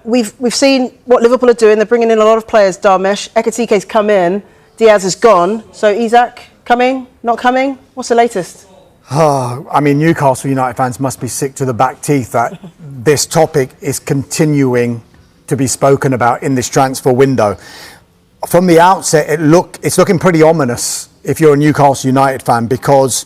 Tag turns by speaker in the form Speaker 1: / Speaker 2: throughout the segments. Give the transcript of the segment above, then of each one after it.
Speaker 1: We've seen what Liverpool are doing. They're bringing in a lot of players. Darmesh, Ekitike's come in. Diaz is gone. So Isak coming? Not coming? What's the latest?
Speaker 2: I mean, Newcastle United fans must be sick to the back teeth that this topic is continuing to be spoken about in this transfer window. From the outset, it's looking pretty ominous if you're a Newcastle United fan, because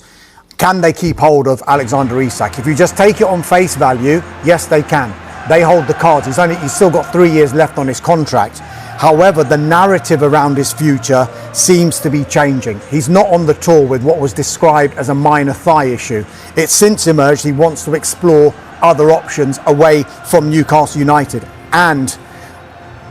Speaker 2: can they keep hold of Alexander Isak? If you just take it on face value, yes, they can. They hold the cards. He's still got 3 years left on his contract. However, the narrative around his future seems to be changing. He's not on the tour with what was described as a minor thigh issue. It's since emerged he wants to explore other options away from Newcastle United. And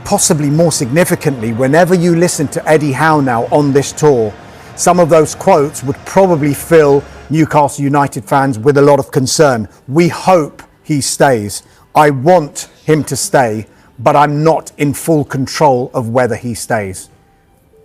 Speaker 2: possibly more significantly, whenever you listen to Eddie Howe now on this tour, some of those quotes would probably fill Newcastle United fans with a lot of concern. We hope he stays. I want him to stay, but I'm not in full control of whether he stays.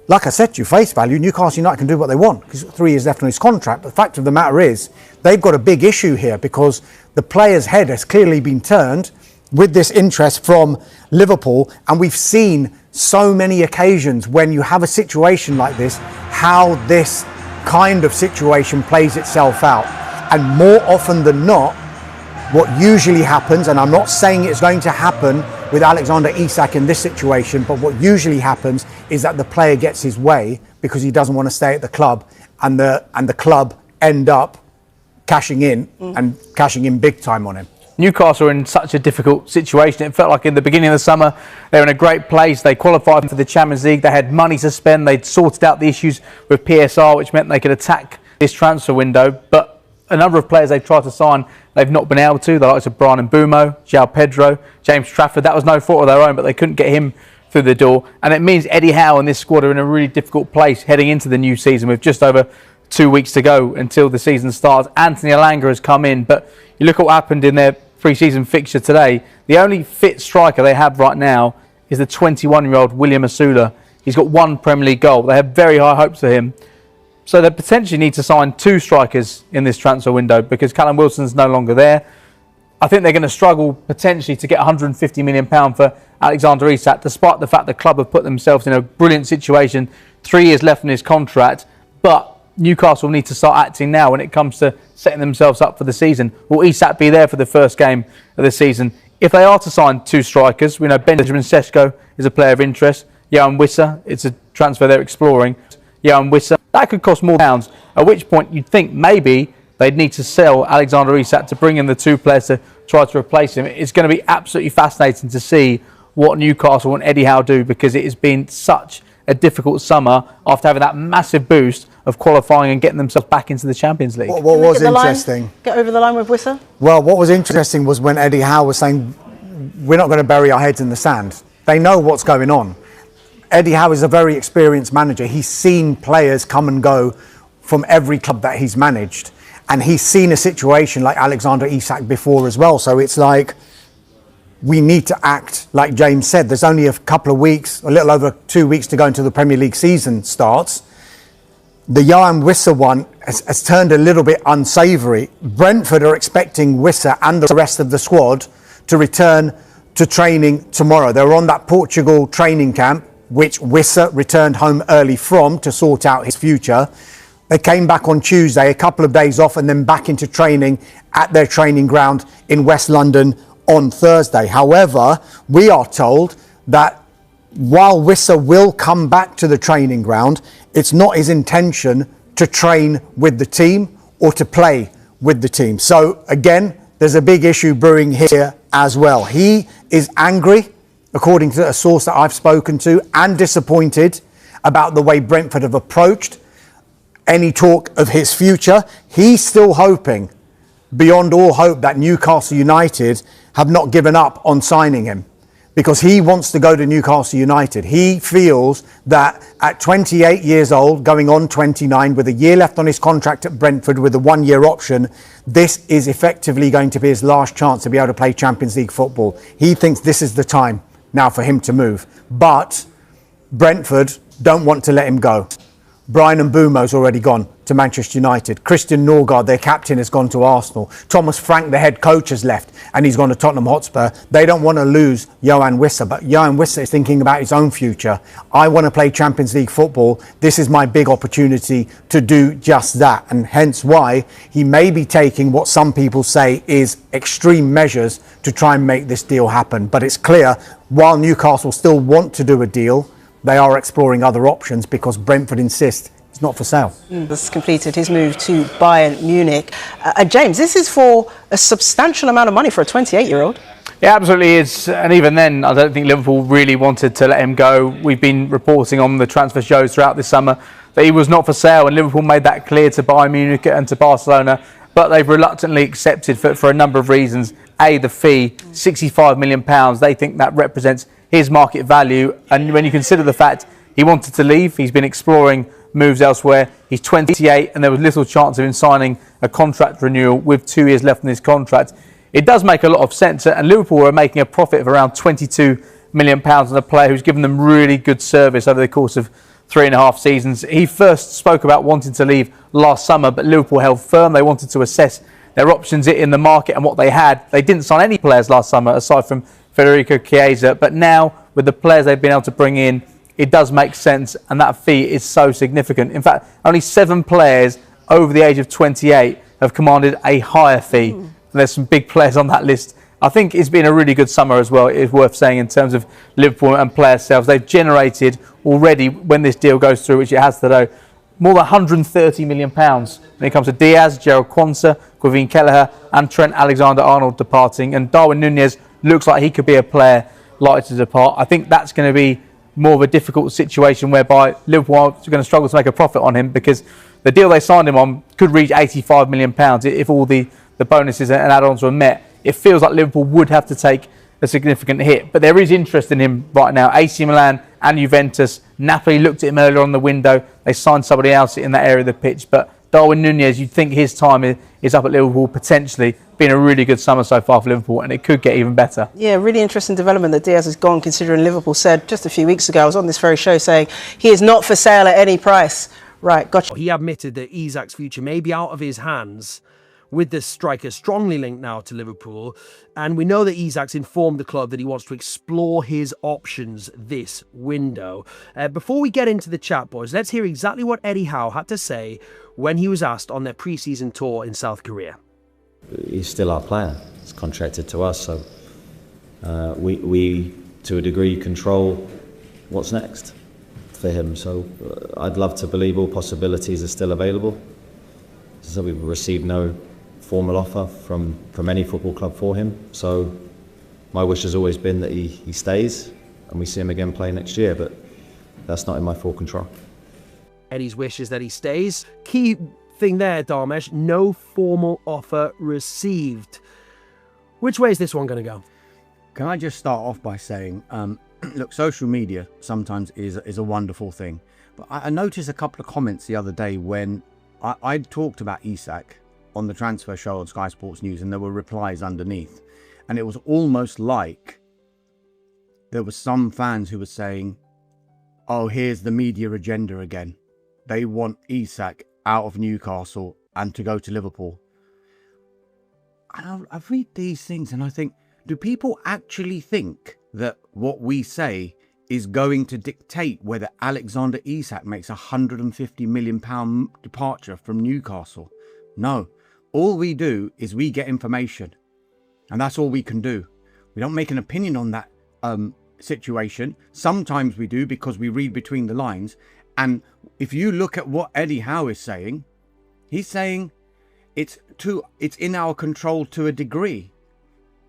Speaker 2: Like I said to you, face value, Newcastle United can do what they want because he's got 3 years left on his contract. But the fact of the matter is, they've got a big issue here because the player's head has clearly been turned with this interest from Liverpool. And we've seen so many occasions when you have a situation like this, how this kind of situation plays itself out. And more often than not, what usually happens, and I'm not saying it's going to happen with Alexander Isak in this situation, but what usually happens is that the player gets his way because he doesn't want to stay at the club, and the club end up cashing in big time on him.
Speaker 3: Newcastle are in such a difficult situation. It felt like in the beginning of the summer they were in a great place. They qualified for the Champions League. They had money to spend. They'd sorted out the issues with PSR, which meant they could attack this transfer window. But a number of players they've tried to sign, they've not been able to. The likes of Brian Mbeumo, João Pedro, James Trafford. That was no fault of their own, but they couldn't get him through the door. And it means Eddie Howe and this squad are in a really difficult place heading into the new season with just over 2 weeks to go until the season starts. Anthony Elanga has come in, but you look at what happened in their pre-season fixture today. The only fit striker they have right now is the 21-year-old William Asula. He's got 1 Premier League goal. They have very high hopes for him. So they potentially need to sign 2 strikers in this transfer window because Callum Wilson's no longer there. I think they're going to struggle potentially to get £150 million for Alexander Isak, despite the fact the club have put themselves in a brilliant situation. 3 years left on his contract, but Newcastle need to start acting now when it comes to setting themselves up for the season. Will Isak be there for the first game of the season? If they are to sign 2 strikers, we know Benjamin Sesko is a player of interest. Yoan Wissa, it's a transfer they're exploring. Yoan Wissa, that could cost more pounds, at which point you'd think maybe they'd need to sell Alexander Isak to bring in the 2 players to try to replace him. It's going to be absolutely fascinating to see what Newcastle and Eddie Howe do, because it has been such a difficult summer after having that massive boost of qualifying and getting themselves back into the Champions League.
Speaker 2: What was interesting?
Speaker 1: Get over the line with Wissa?
Speaker 2: Well, what was interesting was when Eddie Howe was saying, we're not going to bury our heads in the sand. They know what's going on. Eddie Howe is a very experienced manager. He's seen players come and go from every club that he's managed. And he's seen a situation like Alexander Isak before as well. So it's like, we need to act like James said. There's only a couple of weeks, a little over 2 weeks to go until the Premier League season starts. The Yoan Wissa one has turned a little bit unsavoury. Brentford are expecting Wissa and the rest of the squad to return to training tomorrow. They're on that Portugal training camp, which Wissa returned home early from to sort out his future. They came back on Tuesday, a couple of days off, and then back into training at their training ground in West London on Thursday. However, we are told that while Wissa will come back to the training ground, it's not his intention to train with the team or to play with the team. So again, there's a big issue brewing here as well. He is angry, according to a source that I've spoken to, and disappointed about the way Brentford have approached any talk of his future. He's still hoping, beyond all hope, that Newcastle United have not given up on signing him, because he wants to go to Newcastle United. He feels that at 28 years old, going on 29, with a year left on his contract at Brentford with a 1-year option, this is effectively going to be his last chance to be able to play Champions League football. He thinks this is the time now for him to move. But Brentford don't want to let him go. Brian Mbeumo's already gone to Manchester United. Christian Norgard, their captain, has gone to Arsenal. Thomas Frank, the head coach, has left and he's gone to Tottenham Hotspur. They don't want to lose Yoan Wissa, but Yoan Wissa is thinking about his own future. I want to play Champions League football. This is my big opportunity to do just that, and hence why he may be taking what some people say is extreme measures to try and make this deal happen. But it's clear, while Newcastle still want to do a deal, they are exploring other options because Brentford insist it's not for sale.
Speaker 1: Has completed his move to Bayern Munich. James, this is for a substantial amount of money for a 28-year-old.
Speaker 3: It absolutely is, and even then I don't think Liverpool really wanted to let him go. We've been reporting on the transfer shows throughout this summer that he was not for sale, and Liverpool made that clear to Bayern Munich and to Barcelona, but they've reluctantly accepted for a number of reasons. A, the fee, £65 million. They think that represents his market value, and when you consider the fact he wanted to leave, he's been exploring moves elsewhere. He's 28 and there was little chance of him signing a contract renewal with 2 years left in his contract. It does make a lot of sense, and Liverpool are making a profit of around £22 million on a player who's given them really good service over the course of 3.5 seasons. He first spoke about wanting to leave last summer, but Liverpool held firm. They wanted to assess their options in the market and what they had. They didn't sign any players last summer aside from Federico Chiesa, but now with the players they've been able to bring in, it does make sense, and that fee is so significant. In fact, only 7 players over the age of 28 have commanded a higher fee. There's some big players on that list. I think it's been a really good summer as well, it's worth saying, in terms of Liverpool and player sales. They've generated already, when this deal goes through, which it has today, more than £130 million when it comes to Diaz, Gerald Quansah, Gavin Kelleher and Trent Alexander-Arnold departing. And Darwin Núñez looks like he could be a player likely to depart. I think that's going to be more of a difficult situation whereby Liverpool are going to struggle to make a profit on him, because the deal they signed him on could reach £85 million if all the bonuses and add-ons were met. It feels like Liverpool would have to take a significant hit, but there is interest in him right now. AC Milan and Juventus, Napoli looked at him earlier on the window. They signed somebody else in that area of the pitch, but Darwin Núñez, you'd think his time is up at Liverpool, potentially. Been a really good summer so far for Liverpool, and it could get even better. Yeah,
Speaker 1: really interesting development that Diaz has gone, considering Liverpool said just a few weeks ago, I was on this very show saying he is not for sale at any price. Right, gotcha.
Speaker 4: He admitted that Isak's future may be out of his hands, with the striker strongly linked now to Liverpool. And we know that Isak's informed the club that he wants to explore his options this window. Before we get into the chat, boys, let's hear exactly what Eddie Howe had to say when he was asked on their pre-season tour in South Korea.
Speaker 5: He's still our player. It's contracted to us, so we to a degree control what's next for him. So I'd love to believe all possibilities are still available. So we've received no formal offer from any football club for him. So my wish has always been that he stays and we see him again play next year, but that's not in my full control.
Speaker 4: Eddie's wish is that he stays. Key thing there, Dharmesh, no formal offer received. Which way is this one going to go?
Speaker 2: Can I just start off by saying, look, social media sometimes is a wonderful thing. But I noticed a couple of comments the other day when I talked about Isak on the transfer show on Sky Sports News, and there were replies underneath. And it was almost like there were some fans who were saying, oh, here's the media agenda again. They want Isak out of Newcastle and to go to Liverpool. And I read these things and I think, do people actually think that what we say is going to dictate whether Alexander Isak makes £150 million departure from Newcastle? No. All we do is we get information, and that's all we can do. We don't make an opinion on that situation. Sometimes we do because we read between the lines. And if you look at what Eddie Howe is saying, he's saying it's in our control to a degree.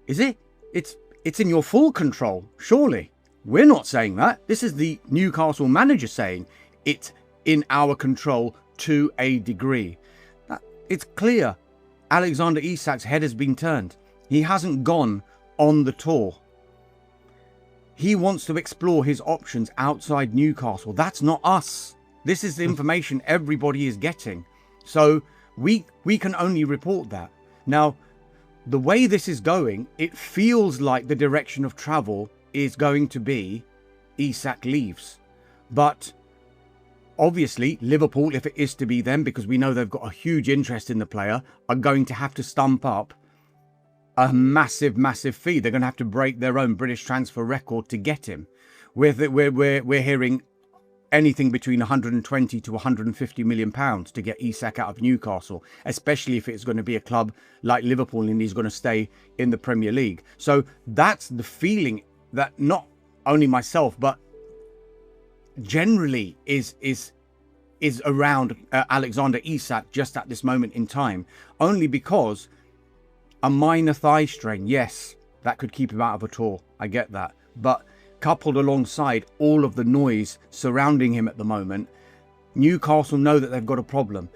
Speaker 2: Is it? It's in your full control, surely. We're not saying that. This is the Newcastle manager saying it's in our control to a degree. It's clear Alexander Isak's head has been turned. He hasn't gone on the tour. He wants to explore his options outside Newcastle. That's not us. This is the information everybody is getting. So we can only report that. Now, the way this is going, it feels like the direction of travel is going to be Isak leaves. But
Speaker 6: Obviously, Liverpool, if it is to be them, because we know they've got a huge interest in the player, are going to have to stump up a massive, massive fee. They're going to have to break their own British transfer record to get him. We're hearing anything between 120 to 150 million pounds to get Isak out of Newcastle, especially if it's going to be a club like Liverpool and he's going to stay in the Premier League. So that's the feeling that not only myself, but generally is around Alexander Isak just at this moment in time, only because a minor thigh strain, yes, that could keep him out of a tour. I get that. But coupled alongside all of the noise surrounding him at the moment, Newcastle know that they've got a problem.